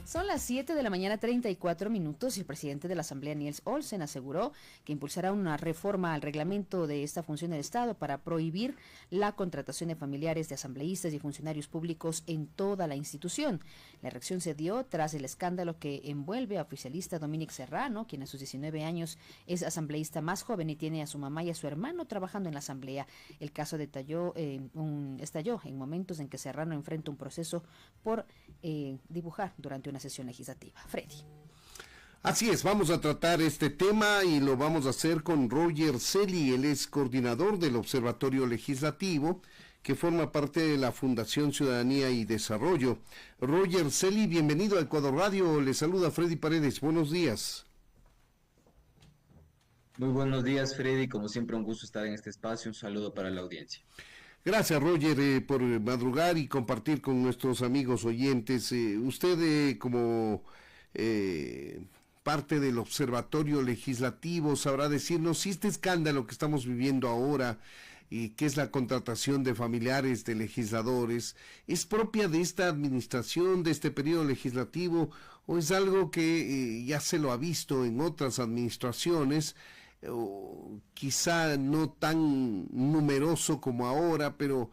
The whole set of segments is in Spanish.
Son las 7 de la mañana 34 minutos y el presidente de la Asamblea, Niels Olsen, aseguró que impulsará una reforma al reglamento de esta función del Estado para prohibir la contratación de familiares de asambleístas y funcionarios públicos en toda la institución. La reacción se dio tras el escándalo que envuelve a oficialista Dominic Serrano, quien a sus 19 años es asambleísta más joven y tiene a su mamá y a su hermano trabajando en la Asamblea. El caso estalló en momentos en que Serrano enfrenta un proceso por dibujar durante una sesión legislativa. Freddy. Así es, vamos a tratar este tema y lo vamos a hacer con Roger Celi. Él es coordinador del Observatorio Legislativo, que forma parte de la Fundación Ciudadanía y Desarrollo. Roger Celi, bienvenido a Ecuador Radio. Le saluda Freddy Paredes. Buenos días. Muy buenos días, Freddy. Como siempre, un gusto estar en este espacio. Un saludo para la audiencia. Gracias, Roger, por madrugar y compartir con nuestros amigos oyentes. Usted, como parte del Observatorio Legislativo, sabrá decirnos si este escándalo que estamos viviendo ahora, y que es la contratación de familiares de legisladores, es propia de esta administración, de este periodo legislativo, o es algo que ya se lo ha visto en otras administraciones, o quizá no tan numeroso como ahora, pero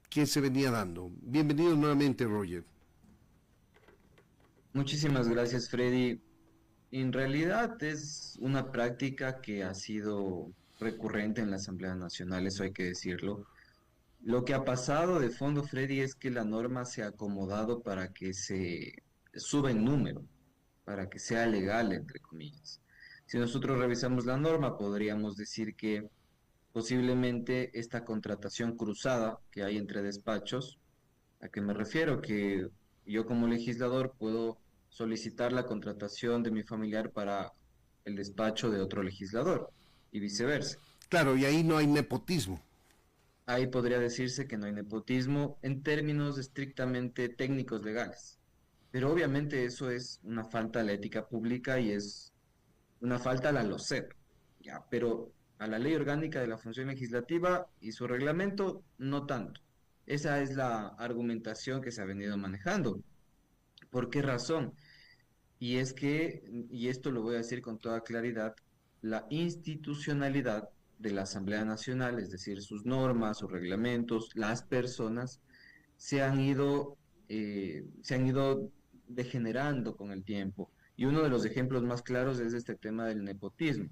que se venía dando. Bienvenido nuevamente, Roger. Muchísimas gracias, Freddy. En realidad es una práctica que ha sido recurrente en la Asamblea Nacional, eso hay que decirlo. Lo que ha pasado de fondo, Freddy, es que la norma se ha acomodado para que se suba en número, para que sea legal, entre comillas. Si nosotros revisamos la norma, podríamos decir que posiblemente esta contratación cruzada que hay entre despachos, ¿a qué me refiero? Que yo como legislador puedo solicitar la contratación de mi familiar para el despacho de otro legislador y viceversa. Claro, y ahí no hay nepotismo. Ahí podría decirse que no hay nepotismo en términos estrictamente técnicos legales. Pero obviamente eso es una falta a la ética pública y es una falta a la LOCEP, ya, pero a la Ley Orgánica de la Función Legislativa y su reglamento no tanto. Esa es la argumentación que se ha venido manejando. ¿Por qué razón? Y es que, y esto lo voy a decir con toda claridad, la institucionalidad de la Asamblea Nacional, es decir, sus normas, sus reglamentos, las personas, se han ido degenerando con el tiempo. Y uno de los ejemplos más claros es este tema del nepotismo.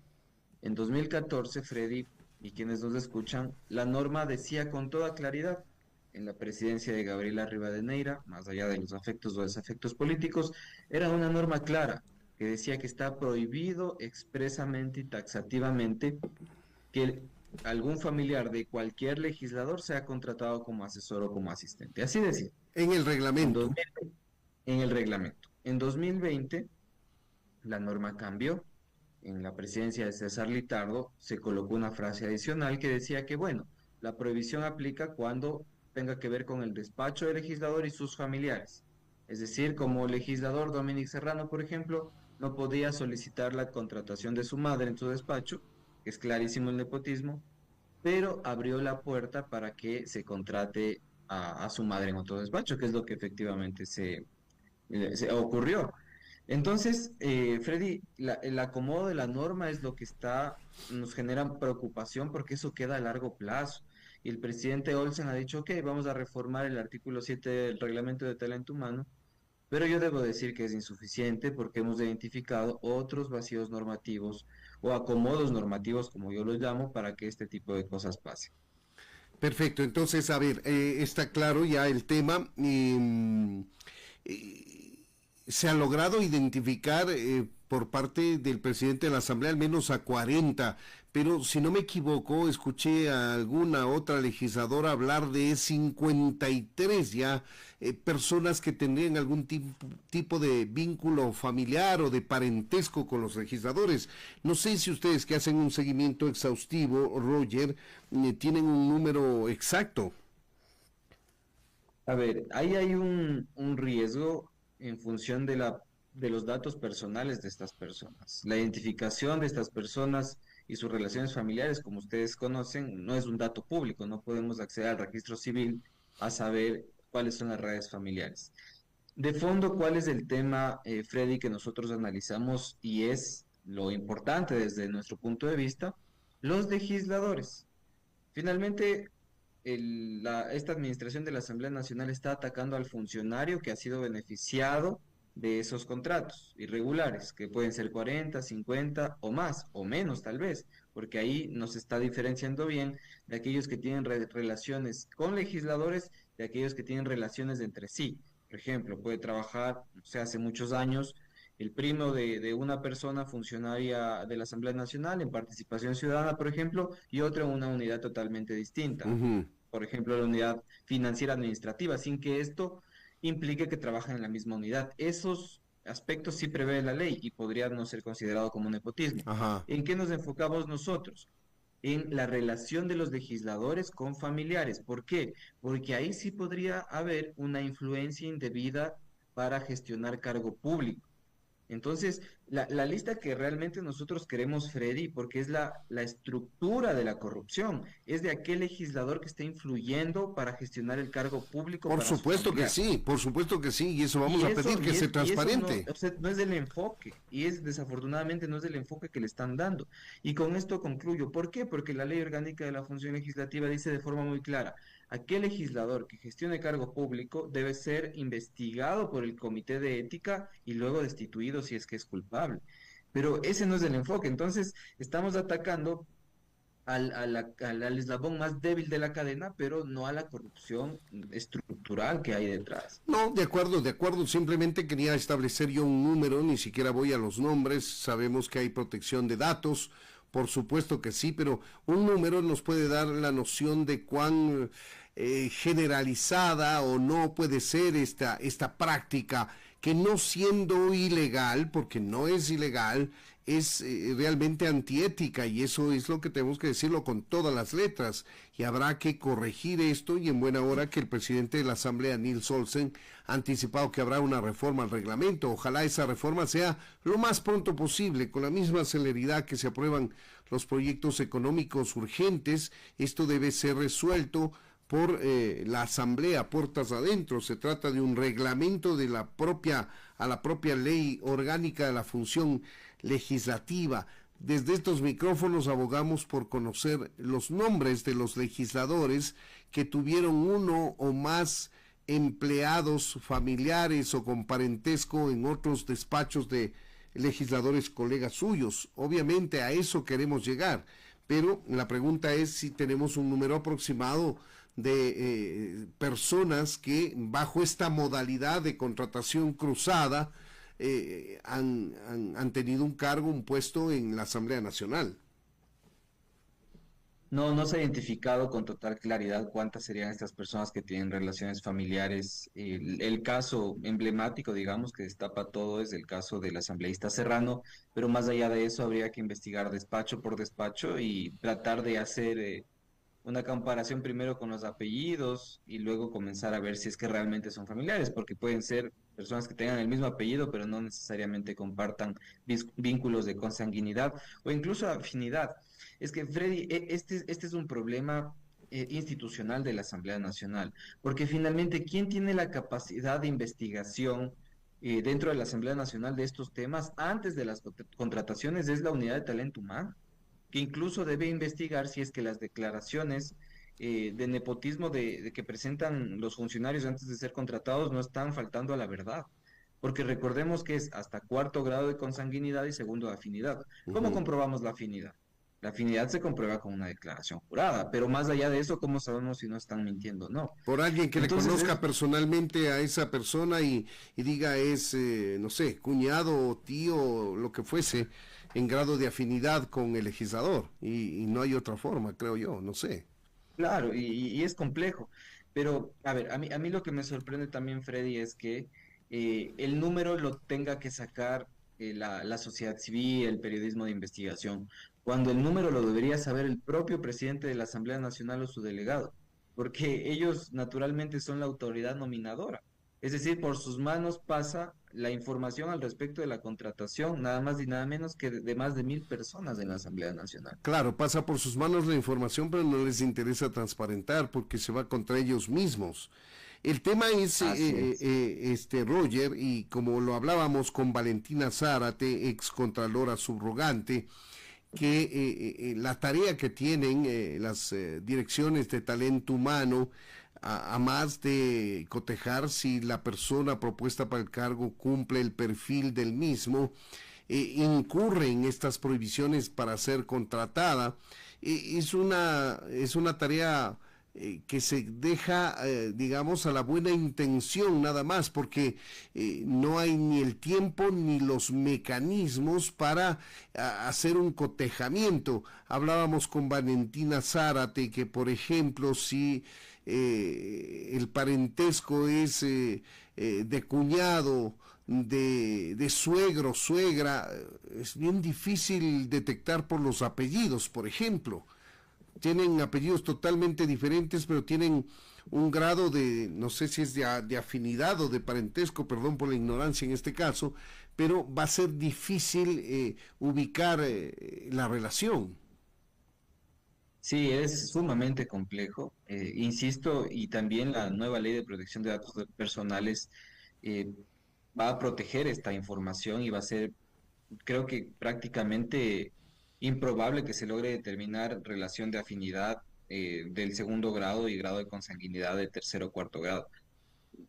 En 2014, Freddy y quienes nos escuchan, la norma decía con toda claridad, en la presidencia de Gabriela Rivadeneira, más allá de los afectos o desafectos políticos, era una norma clara que decía que está prohibido expresamente y taxativamente que algún familiar de cualquier legislador sea contratado como asesor o como asistente. Así decía. En el reglamento. En el reglamento. En 2020, la norma cambió. En la presidencia de César Litardo se colocó una frase adicional que decía que, bueno, la prohibición aplica cuando tenga que ver con el despacho del legislador y sus familiares. Es decir, como legislador Dominic Serrano, por ejemplo, no podía solicitar la contratación de su madre en su despacho, que es clarísimo el nepotismo, pero abrió la puerta para que se contrate a su madre en otro despacho, que es lo que efectivamente se ocurrió. Entonces, Freddy, el acomodo de la norma es lo que nos genera preocupación porque eso queda a largo plazo. Y el presidente Olsen ha dicho, ok, vamos a reformar el artículo 7 del reglamento de talento humano, pero yo debo decir que es insuficiente porque hemos identificado otros vacíos normativos o acomodos normativos, como yo los llamo, para que este tipo de cosas pasen. Perfecto, entonces, a ver, está claro ya el tema. Se ha logrado identificar por parte del presidente de la Asamblea al menos a 40, pero si no me equivoco, escuché a alguna otra legisladora hablar de 53 ya personas que tendrían algún tipo de vínculo familiar o de parentesco con los legisladores. No sé si ustedes, que hacen un seguimiento exhaustivo, Roger, tienen un número exacto. A ver, ahí hay un riesgo en función de los datos personales de estas personas. La identificación de estas personas y sus relaciones familiares, como ustedes conocen, no es un dato público, no podemos acceder al registro civil a saber cuáles son las redes familiares. De fondo, ¿cuál es el tema, Freddy, que nosotros analizamos y es lo importante desde nuestro punto de vista? Los legisladores. Finalmente, esta administración de la Asamblea Nacional está atacando al funcionario que ha sido beneficiado de esos contratos irregulares, que pueden ser 40, 50 o más, o menos tal vez, porque ahí nos está diferenciando bien de aquellos que tienen relaciones con legisladores, de aquellos que tienen relaciones entre sí. Por ejemplo, puede trabajar, o sea, hace muchos años, el primo de una persona funcionaria de la Asamblea Nacional en participación ciudadana, por ejemplo, y otro en una unidad totalmente distinta. Ujú. Por ejemplo, la unidad financiera administrativa, sin que esto implique que trabajen en la misma unidad. Esos aspectos sí prevé la ley y podría no ser considerado como nepotismo. Ajá. ¿En qué nos enfocamos nosotros? En la relación de los legisladores con familiares. ¿Por qué? Porque ahí sí podría haber una influencia indebida para gestionar cargo público. Entonces, la lista que realmente nosotros queremos, Freddy, porque es la estructura de la corrupción, es de aquel legislador que está influyendo para gestionar el cargo público para su familiar. Por supuesto que sí, y eso vamos Y a eso, pedir que sea y eso no, transparente. o sea, no es el enfoque, y es desafortunadamente no es el enfoque que le están dando. Y con esto concluyo. ¿Por qué? Porque la ley orgánica de la función legislativa dice de forma muy clara, aquel legislador que gestione cargo público debe ser investigado por el comité de ética y luego destituido si es que es culpable. Pero ese no es el enfoque. Entonces, estamos atacando al eslabón más débil de la cadena, pero no a la corrupción estructural que hay detrás. No, de acuerdo, simplemente quería establecer yo un número, ni siquiera voy a los nombres, sabemos que hay protección de datos, por supuesto que sí, pero un número nos puede dar la noción de cuán generalizada o no puede ser esta práctica, que no siendo ilegal, porque no es ilegal, es realmente antiética, y eso es lo que tenemos que decirlo con todas las letras, y habrá que corregir esto, y en buena hora que el presidente de la Asamblea, Nils Olsen, ha anticipado que habrá una reforma al reglamento. Ojalá esa reforma sea lo más pronto posible, con la misma celeridad que se aprueban los proyectos económicos urgentes. Esto debe ser resuelto por la Asamblea, puertas adentro. Se trata de un reglamento de la propia ley orgánica de la función legislativa. Desde estos micrófonos abogamos por conocer los nombres de los legisladores que tuvieron uno o más empleados familiares o con parentesco en otros despachos de legisladores colegas suyos. Obviamente a eso queremos llegar, pero la pregunta es si tenemos un número aproximado de personas que bajo esta modalidad de contratación cruzada han tenido un cargo, un puesto en la Asamblea Nacional. No se ha identificado con total claridad cuántas serían estas personas que tienen relaciones familiares. El caso emblemático, digamos, que destapa todo es el caso del asambleísta Serrano, pero más allá de eso habría que investigar despacho por despacho y tratar de hacer una comparación primero con los apellidos y luego comenzar a ver si es que realmente son familiares, porque pueden ser personas que tengan el mismo apellido, pero no necesariamente compartan vínculos de consanguinidad o incluso afinidad. Es que, Freddy, este es un problema institucional de la Asamblea Nacional, porque finalmente, ¿quién tiene la capacidad de investigación dentro de la Asamblea Nacional de estos temas antes de las contrataciones? Es la unidad de talento humano, que incluso debe investigar si es que las declaraciones de nepotismo de que presentan los funcionarios antes de ser contratados no están faltando a la verdad. Porque recordemos que es hasta cuarto grado de consanguinidad y segundo de afinidad. ¿Cómo comprobamos la afinidad? La afinidad se comprueba con una declaración jurada, pero más allá de eso, ¿cómo sabemos si no están mintiendo o no? Por alguien que Entonces, le conozca personalmente a esa persona y diga es, no sé, cuñado, tío, lo que fuese, en grado de afinidad con el legislador, y no hay otra forma, creo yo, no sé. claro, y es complejo. Pero, a ver, a mí lo que me sorprende también, Freddy, es que el número lo tenga que sacar la sociedad civil, el periodismo de investigación, cuando el número lo debería saber el propio presidente de la Asamblea Nacional o su delegado, porque ellos naturalmente son la autoridad nominadora. Es decir, por sus manos pasa la información al respecto de la contratación, nada más y nada menos que de más de 1.000 personas en la Asamblea Nacional. Claro, pasa por sus manos la información, pero no les interesa transparentar porque se va contra ellos mismos. El tema es, Así es. Roger, y como lo hablábamos con Valentina Zárate, ex contralora subrogante, que la tarea que tienen las direcciones de talento humano, a más de cotejar si la persona propuesta para el cargo cumple el perfil del mismo, incurre en estas prohibiciones para ser contratada, es una tarea que se deja, digamos, a la buena intención nada más, porque no hay ni el tiempo ni los mecanismos para hacer un cotejamiento. Hablábamos con Valentina Zárate que, por ejemplo, si el parentesco es de cuñado, de suegro, suegra, es bien difícil detectar por los apellidos, por ejemplo. Tienen apellidos totalmente diferentes, pero tienen un grado de, no sé si es de afinidad o de parentesco, perdón por la ignorancia en este caso, pero va a ser difícil ubicar la relación. Sí, es sumamente complejo, insisto, y también la nueva ley de protección de datos personales eh, va a proteger esta información y va a ser, creo que prácticamente improbable que se logre determinar relación de afinidad del segundo grado y grado de consanguinidad de tercero o cuarto grado.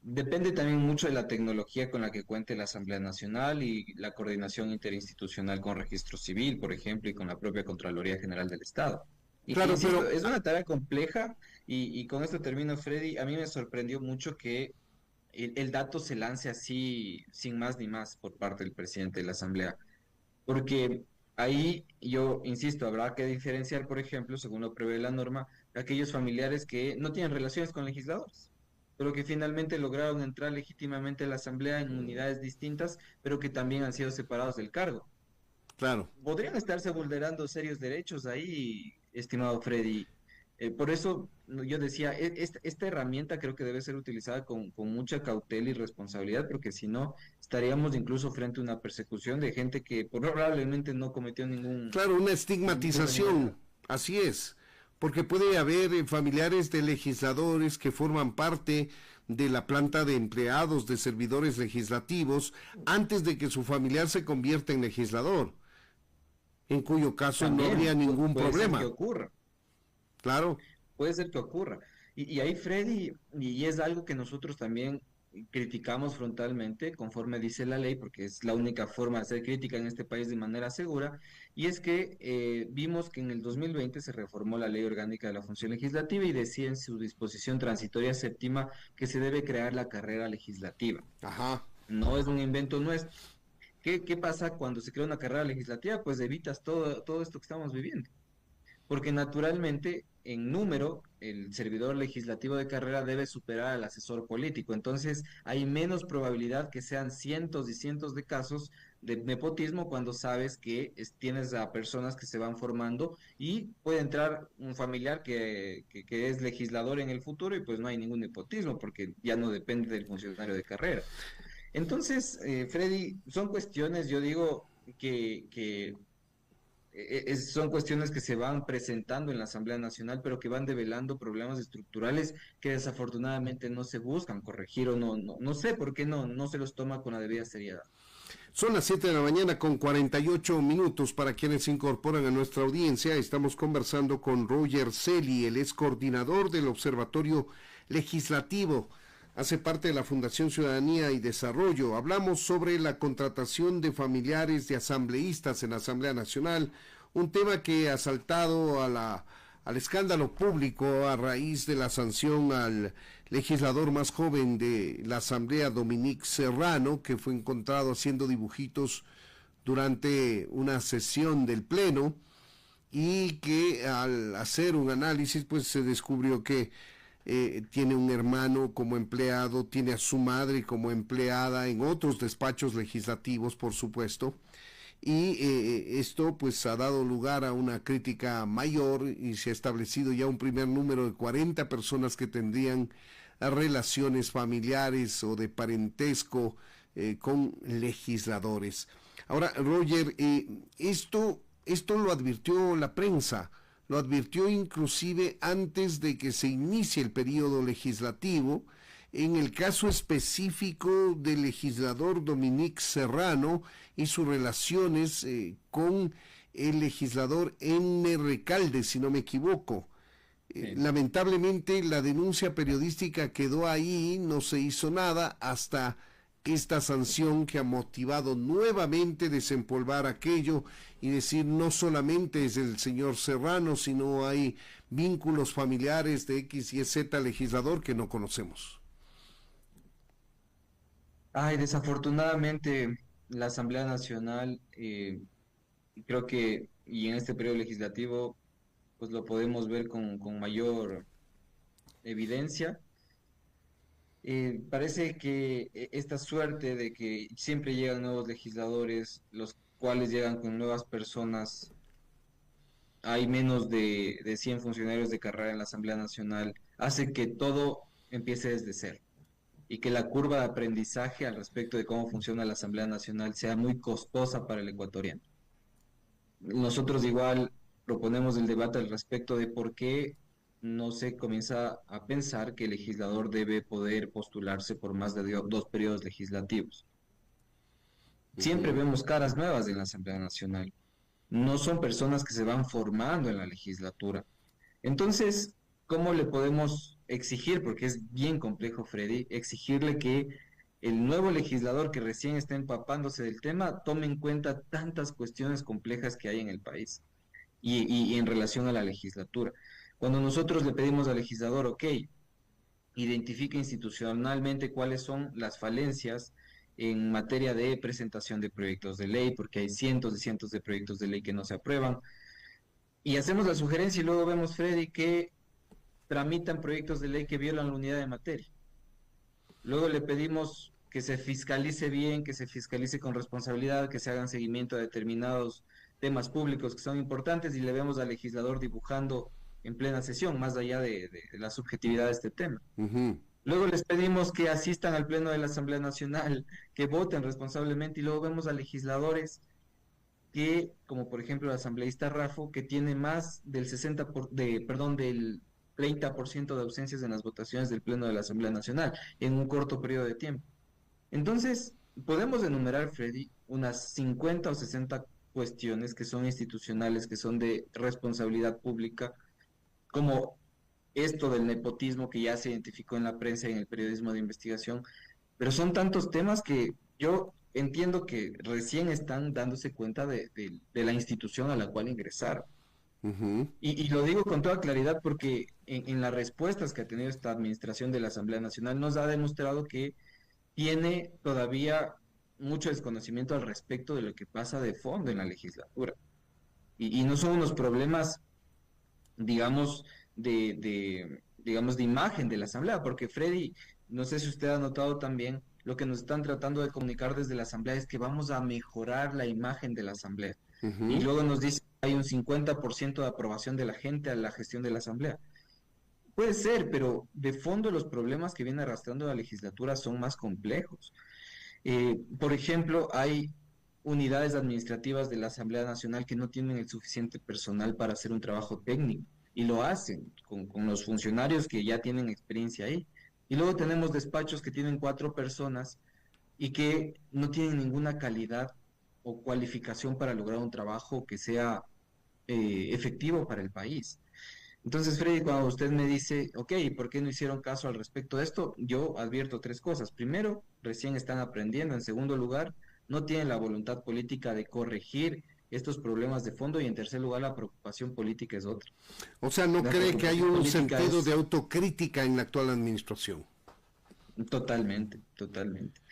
Depende también mucho de la tecnología con la que cuente la Asamblea Nacional y la coordinación interinstitucional con Registro Civil, por ejemplo, y con la propia Contraloría General del Estado. Claro, Insisto, pero es una tarea compleja y con esto termino, Freddy. A mí me sorprendió mucho que el dato se lance así, sin más ni más, por parte del presidente de la Asamblea. Porque ahí yo insisto, habrá que diferenciar, por ejemplo, según lo prevé la norma, aquellos familiares que no tienen relaciones con legisladores, pero que finalmente lograron entrar legítimamente a la Asamblea en unidades distintas, pero que también han sido separados del cargo. claro. Podrían estarse vulnerando serios derechos ahí, estimado Freddy. Por eso yo decía, esta herramienta creo que debe ser utilizada con mucha cautela y responsabilidad, porque si no, estaríamos incluso frente a una persecución de gente que probablemente no cometió Claro, una ningún crimen ilegal. estigmatización, así es, porque puede haber familiares de legisladores que forman parte de la planta de empleados, de servidores legislativos, antes de que su familiar se convierta en legislador, en cuyo caso no También habría ningún puede ser que problema. ocurra. Claro, Puede ser que ocurra. Y ahí, Freddy, y es algo que nosotros también criticamos frontalmente, conforme dice la ley, porque es la única forma de hacer crítica en este país de manera segura, y es que vimos que en el 2020 se reformó la Ley Orgánica de la Función Legislativa y decía en su disposición transitoria séptima que se debe crear la carrera legislativa. ajá, No es un invento nuestro. ¿Qué pasa cuando se crea una carrera legislativa? Pues evitas todo esto que estamos viviendo porque naturalmente en número el servidor legislativo de carrera debe superar al asesor político, entonces hay menos probabilidad que sean cientos y cientos de casos de nepotismo cuando sabes que tienes a personas que se van formando y puede entrar un familiar que es legislador en el futuro y pues no hay ningún nepotismo porque ya no depende del funcionario de carrera. Entonces, Freddy, son cuestiones, yo digo, que son cuestiones que se van presentando en la Asamblea Nacional, pero que van develando problemas estructurales que desafortunadamente no se buscan corregir o no sé por qué no se los toma con la debida seriedad. son las 7 de la mañana con 48 minutos para quienes se incorporan a nuestra audiencia. Estamos conversando con Roger Celi, el ex coordinador del Observatorio Legislativo. Hace parte de la Fundación Ciudadanía y Desarrollo. Hablamos sobre la contratación de familiares de asambleístas en la Asamblea Nacional, un tema que ha saltado al escándalo público a raíz de la sanción al legislador más joven de la Asamblea, Dominique Serrano, que fue encontrado haciendo dibujitos durante una sesión del Pleno y que al hacer un análisis pues se descubrió que tiene un hermano como empleado, tiene a su madre como empleada en otros despachos legislativos, por supuesto, y esto pues ha dado lugar a una crítica mayor y se ha establecido ya un primer número de 40 personas que tendrían relaciones familiares o de parentesco con legisladores. Ahora, Roger, esto lo advirtió la prensa, lo advirtió inclusive antes de que se inicie el periodo legislativo, en el caso específico del legislador Dominique Serrano y sus relaciones con el legislador N. Recalde, si no me equivoco. Lamentablemente la denuncia periodística quedó ahí, no se hizo nada hasta esta sanción que ha motivado nuevamente desempolvar aquello y decir no solamente es el señor Serrano, sino hay vínculos familiares de X y Z legislador que no conocemos. Ay, desafortunadamente la Asamblea Nacional, creo que, y en este periodo legislativo, pues lo podemos ver con mayor evidencia. Parece que esta suerte de que siempre llegan nuevos legisladores, los cuales llegan con nuevas personas, hay menos de 100 funcionarios de carrera en la Asamblea Nacional, hace que todo empiece desde cero y que la curva de aprendizaje al respecto de cómo funciona la Asamblea Nacional sea muy costosa para el ecuatoriano. Nosotros igual proponemos el debate al respecto de por qué no se comienza a pensar que el legislador debe poder postularse por más de 2 periodos legislativos. Siempre vemos caras nuevas en la Asamblea Nacional. No son personas que se van formando en la legislatura. Entonces, ¿cómo le podemos exigir, porque es bien complejo, Freddy, exigirle que el nuevo legislador que recién está empapándose del tema tome en cuenta tantas cuestiones complejas que hay en el país y en relación a la legislatura? Cuando nosotros le pedimos al legislador, ok, identifique institucionalmente cuáles son las falencias en materia de presentación de proyectos de ley, porque hay cientos y cientos de proyectos de ley que no se aprueban, y hacemos la sugerencia y luego vemos, Freddy, que tramitan proyectos de ley que violan la unidad de materia. Luego le pedimos que se fiscalice bien, que se fiscalice con responsabilidad, que se hagan seguimiento a determinados temas públicos que son importantes, y le vemos al legislador dibujando en plena sesión, más allá de la subjetividad de este tema. Luego les pedimos que asistan al pleno de la Asamblea Nacional, que voten responsablemente, y luego vemos a legisladores que, como por ejemplo el asambleísta Rafo, que tiene más del del 30% de ausencias en las votaciones del pleno de la Asamblea Nacional en un corto periodo de tiempo. Entonces, podemos enumerar, Freddy, unas 50 o 60 cuestiones que son institucionales, que son de responsabilidad pública, como esto del nepotismo que ya se identificó en la prensa y en el periodismo de investigación, pero son tantos temas que yo entiendo que recién están dándose cuenta de la institución a la cual ingresaron. Y lo digo con toda claridad porque en las respuestas que ha tenido esta administración de la Asamblea Nacional nos ha demostrado que tiene todavía mucho desconocimiento al respecto de lo que pasa de fondo en la legislatura. Y no son unos problemas, digamos, digamos, de imagen de la Asamblea, porque Freddy, no sé si usted ha notado también, lo que nos están tratando de comunicar desde la Asamblea es que vamos a mejorar la imagen de la Asamblea. Y luego nos dice que hay un 50% de aprobación de la gente a la gestión de la Asamblea. Puede ser, pero de fondo los problemas que viene arrastrando la legislatura son más complejos. Por ejemplo, hay unidades administrativas de la Asamblea Nacional que no tienen el suficiente personal para hacer un trabajo técnico, y lo hacen con los funcionarios que ya tienen experiencia ahí. Y luego tenemos despachos que tienen 4 personas y que no tienen ninguna calidad o cualificación para lograr un trabajo que sea efectivo para el país. Entonces, Freddy, cuando usted me dice, ok, ¿por qué no hicieron caso al respecto de esto? Yo advierto 3 cosas. Primero, recién están aprendiendo. En segundo lugar, no tienen la voluntad política de corregir estos problemas de fondo. Y en tercer lugar, la preocupación política es otra. O sea, ¿no cree que hay un sentido de autocrítica en la actual administración? Totalmente, totalmente.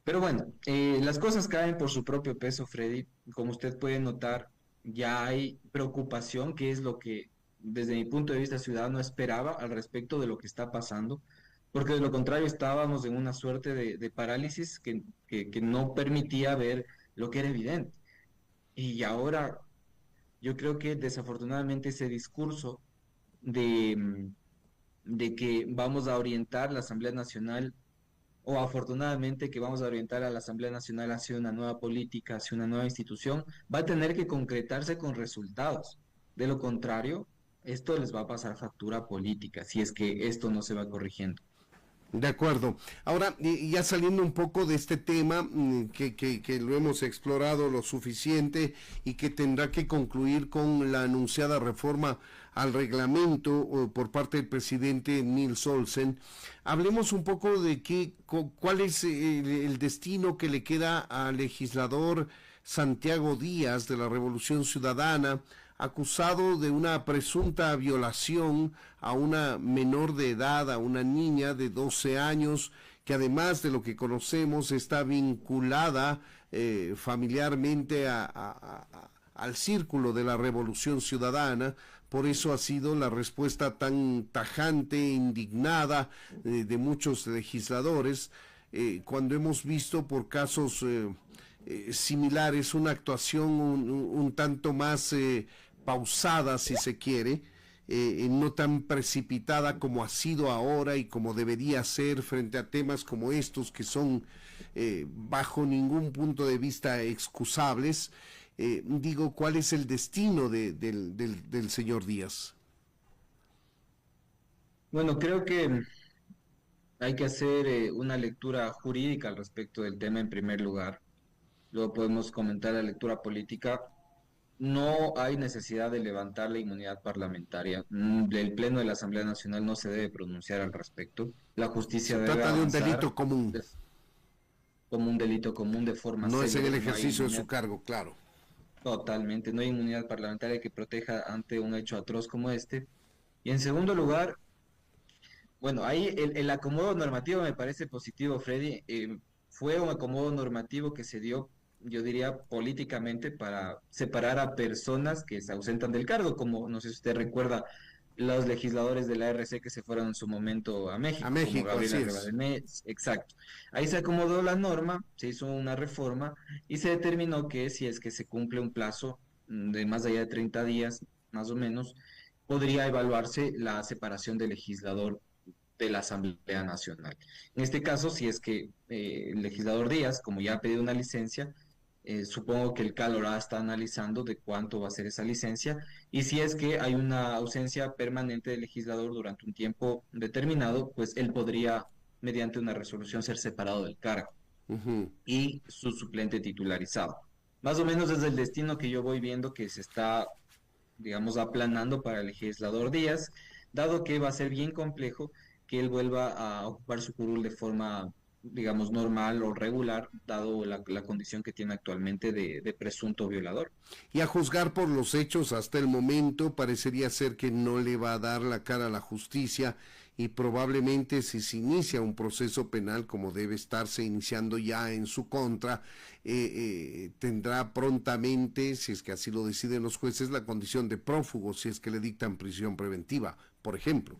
Pero bueno, las cosas caen por su propio peso, Freddy. Como usted puede notar, ya hay preocupación, que es lo que desde mi punto de vista ciudadano esperaba al respecto de lo que está pasando, porque de lo contrario estábamos en una suerte de parálisis que no permitía ver lo que era evidente. Y ahora yo creo que desafortunadamente ese discurso de que vamos a orientar la Asamblea Nacional, o afortunadamente que vamos a orientar a la Asamblea Nacional hacia una nueva política, hacia una nueva institución, va a tener que concretarse con resultados. De lo contrario, esto les va a pasar factura política, si es que esto no se va corrigiendo. De acuerdo. Ahora, ya saliendo un poco de este tema, que lo hemos explorado lo suficiente y que tendrá que concluir con la anunciada reforma al reglamento por parte del presidente Nils Olsen, hablemos un poco de cuál es el destino que le queda al legislador Santiago Díaz de la Revolución Ciudadana, acusado de una presunta violación a una menor de edad, a una niña de 12 años, que además de lo que conocemos está vinculada familiarmente al círculo de la Revolución Ciudadana. Por eso ha sido la respuesta tan tajante, indignada de muchos legisladores, cuando hemos visto por casos similares una actuación un tanto más pausada, si se quiere, no tan precipitada como ha sido ahora y como debería ser frente a temas como estos, que son bajo ningún punto de vista excusables. Digo, ¿cuál es el destino del señor Díaz? Bueno, creo que hay que hacer una lectura jurídica al respecto del tema en primer lugar. Luego podemos comentar la lectura política. No hay necesidad de levantar la inmunidad parlamentaria. El Pleno de la Asamblea Nacional no se debe pronunciar al respecto. La justicia Se debe trata de un avanzar delito común. como un delito común de forma No es en el célebre. No hay ejercicio de inmunidad. su cargo, claro. Totalmente, no hay inmunidad parlamentaria que proteja ante un hecho atroz como este. Y en segundo lugar, bueno, ahí el acomodo normativo me parece positivo, Freddy. Fue un acomodo normativo que se dio, yo diría, políticamente para separar a personas que se ausentan del cargo, como no sé si usted recuerda los legisladores de la RC que se fueron en su momento a A México, como México, así Gabriela es. Rivadeneira, exacto. Ahí se acomodó la norma, se hizo una reforma y se determinó que si es que se cumple un plazo de más allá de 30 días, más o menos, podría evaluarse la separación del legislador de la Asamblea Nacional. En este caso, si es que el legislador Díaz, como ya ha pedido una licencia, supongo que el CAL ahora está analizando de cuánto va a ser esa licencia y si es que hay una ausencia permanente del legislador durante un tiempo determinado, pues él podría, mediante una resolución, ser separado del cargo Ujú. y su suplente titularizado. Más o menos es el destino que yo voy viendo que se está, digamos, aplanando para el legislador Díaz, dado que va a ser bien complejo que él vuelva a ocupar su curul de forma, digamos, normal o regular, dado la condición que tiene actualmente de presunto violador. Y a juzgar por los hechos hasta el momento, parecería ser que no le va a dar la cara a la justicia y probablemente si se inicia un proceso penal como debe estarse iniciando ya en su contra, tendrá prontamente, si es que así lo deciden los jueces, la condición de prófugo, si es que le dictan prisión preventiva, por ejemplo.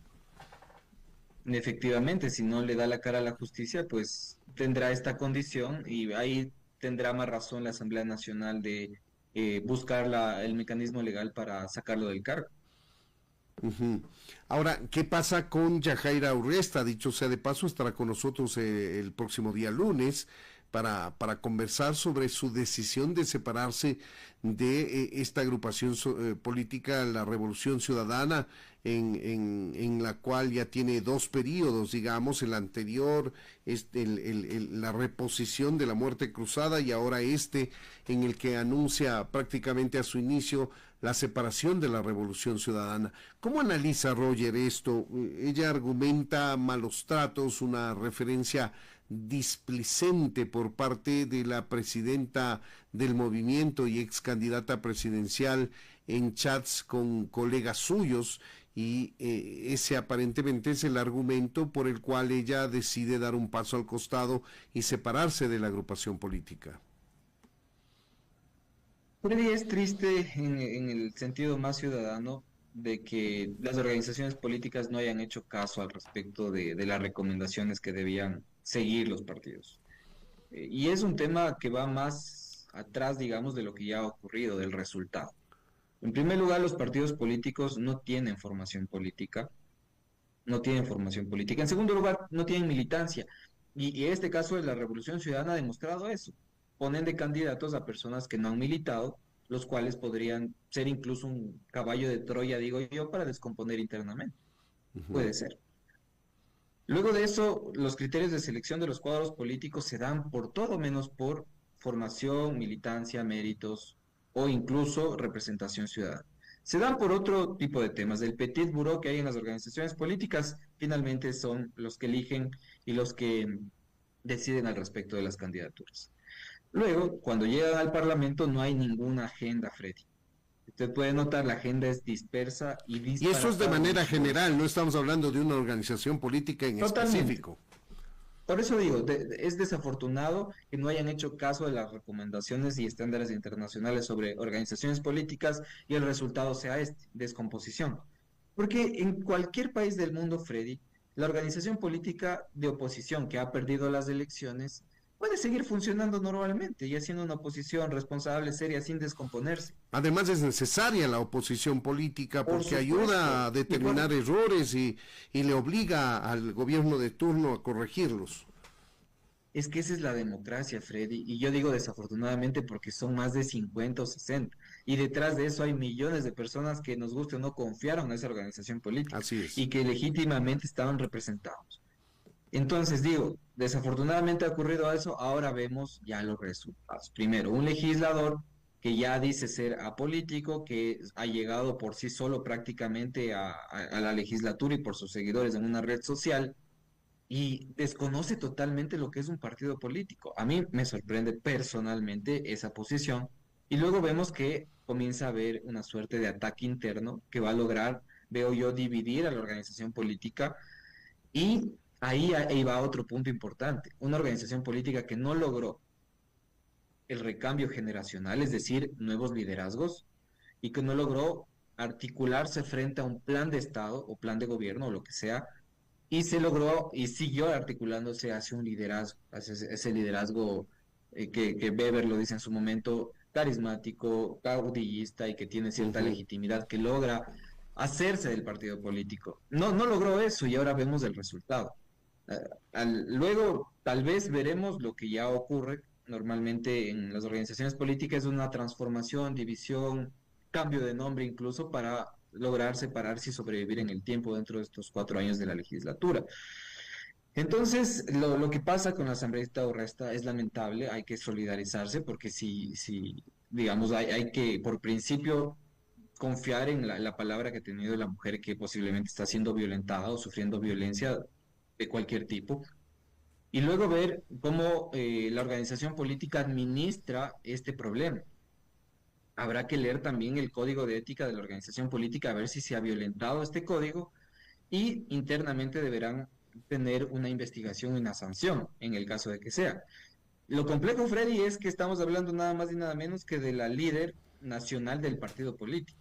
Efectivamente, si no le da la cara a la justicia, pues tendrá esta condición y ahí tendrá más razón la Asamblea Nacional de buscar el mecanismo legal para sacarlo del cargo. Ujú. Ahora, ¿qué pasa con Yajaira Urresta? Dicho sea de paso, estará con nosotros el próximo día lunes para conversar sobre su decisión de separarse de esta agrupación política, la Revolución Ciudadana, en la cual ya tiene dos periodos, digamos, el anterior, la reposición de la muerte cruzada y ahora en el que anuncia prácticamente a su inicio la separación de la Revolución Ciudadana. ¿Cómo analiza Roger esto? Ella argumenta malos tratos, una referencia displicente por parte de la presidenta del movimiento y ex candidata presidencial en chats con colegas suyos y ese aparentemente es el argumento por el cual ella decide dar un paso al costado y separarse de la agrupación política. Freddy, es triste en el sentido más ciudadano de que las organizaciones políticas no hayan hecho caso al respecto de las recomendaciones que debían seguir los partidos. Y es un tema que va más atrás, digamos, de lo que ya ha ocurrido, del resultado. En primer lugar, los partidos políticos no tienen formación política, no tienen formación política. En segundo lugar, no tienen militancia. Y en este caso de la Revolución Ciudadana ha demostrado eso. Ponen de candidatos a personas que no han militado, los cuales podrían ser incluso un caballo de Troya, digo yo, para descomponer internamente. Uh -huh. Puede ser. Luego de eso, los criterios de selección de los cuadros políticos se dan por todo menos por formación, militancia, méritos o incluso representación ciudadana. Se dan por otro tipo de temas. El petit bureau que hay en las organizaciones políticas finalmente son los que eligen y los que deciden al respecto de las candidaturas. Luego, cuando llegan al Parlamento no hay ninguna agenda, Freddy. Usted puede notar, la agenda es dispersa y Y eso es de disparatada. manera general, no estamos hablando de una organización política en Totalmente. específico. Por eso digo, es desafortunado que no hayan hecho caso de las recomendaciones y estándares internacionales sobre organizaciones políticas y el resultado sea este, descomposición. Porque en cualquier país del mundo, Freddy, la organización política de oposición que ha perdido las elecciones puede seguir funcionando normalmente y haciendo una oposición responsable, seria, sin descomponerse. Además es necesaria la oposición política Por porque supuesto. ayuda a Y determinar errores y le obliga al gobierno de turno a corregirlos. es que esa es la democracia, Freddy, y yo digo desafortunadamente porque son más de 50 o 60, y detrás de eso hay millones de personas que nos guste o no confiaron a esa organización política Así es. y que legítimamente estaban representados. Entonces digo, desafortunadamente ha ocurrido eso, ahora vemos ya los resultados. Primero, un legislador que ya dice ser apolítico, que ha llegado por sí solo prácticamente a la legislatura y por sus seguidores en una red social, y desconoce totalmente lo que es un partido político. A mí me sorprende personalmente esa posición y luego vemos que comienza a haber una suerte de ataque interno que va a lograr, veo yo, dividir a la organización política y ahí va otro punto importante. Una organización política que no logró el recambio generacional, es decir, nuevos liderazgos, y que no logró articularse frente a un plan de Estado o plan de gobierno o lo que sea, y se logró y siguió articulándose hacia un liderazgo, hacia ese liderazgo que Weber lo dice en su momento, carismático, caudillista y que tiene cierta legitimidad, que logra hacerse del partido político. No logró eso y ahora vemos el resultado. Luego, tal vez veremos lo que ya ocurre normalmente en las organizaciones políticas, una transformación, división, cambio de nombre incluso para lograr separarse y sobrevivir en el tiempo dentro de estos 4 años de la legislatura. Entonces, lo que pasa con la asambleísta Urresta es lamentable, hay que solidarizarse porque si digamos, hay que, por principio, confiar en la palabra que ha tenido la mujer que posiblemente está siendo violentada o sufriendo violencia de cualquier tipo, y luego ver cómo la organización política administra este problema. Habrá que leer también el código de ética de la organización política a ver si se ha violentado este código y internamente deberán tener una investigación y una sanción en el caso de que sea. Lo complejo, Freddy, es que estamos hablando nada más y nada menos que de la líder nacional del partido político.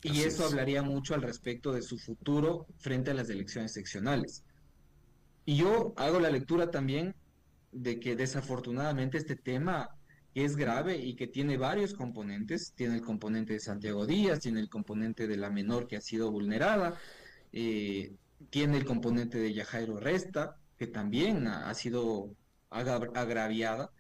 Y Así eso es. hablaría mucho al respecto de su futuro frente a las elecciones seccionales. Y yo hago la lectura también de que desafortunadamente este tema que es grave y que tiene varios componentes, tiene el componente de Santiago Díaz, tiene el componente de la menor que ha sido vulnerada, eh, tiene el componente de Yajairo Resta, que también ha sido agraviada,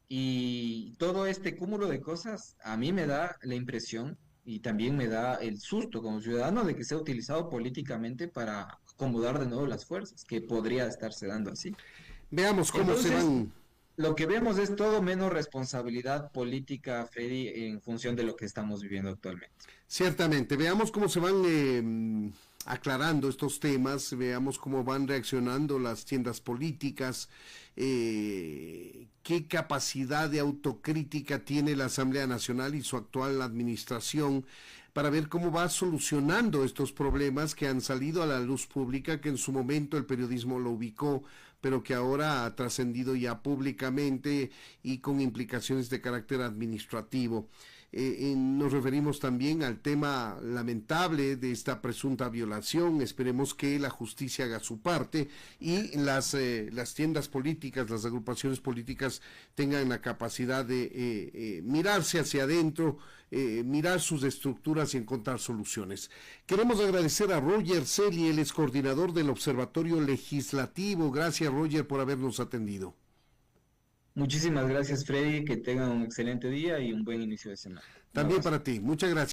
y todo este cúmulo de cosas a mí me da la impresión y también me da el susto como ciudadano de que sea utilizado políticamente para acomodar de nuevo las fuerzas, que podría estarse dando así. Veamos cómo se Entonces, van. lo que vemos es todo menos responsabilidad política, Freddy, en función de lo que estamos viviendo actualmente. Ciertamente, veamos cómo se van aclarando estos temas, veamos cómo van reaccionando las tiendas políticas, qué capacidad de autocrítica tiene la Asamblea Nacional y su actual administración para ver cómo va solucionando estos problemas que han salido a la luz pública, que en su momento el periodismo lo ubicó, pero que ahora ha trascendido ya públicamente y con implicaciones de carácter administrativo. Nos referimos también al tema lamentable de esta presunta violación. Esperemos que la justicia haga su parte y las tiendas políticas, las agrupaciones políticas tengan la capacidad de mirarse hacia adentro, mirar sus estructuras y encontrar soluciones. Queremos agradecer a Roger Celi, él es coordinador del Observatorio Legislativo. Gracias, Roger, por habernos atendido. Muchísimas gracias, Freddy, que tengan un excelente día y un buen inicio de semana. Un También abrazo. para ti. Muchas gracias.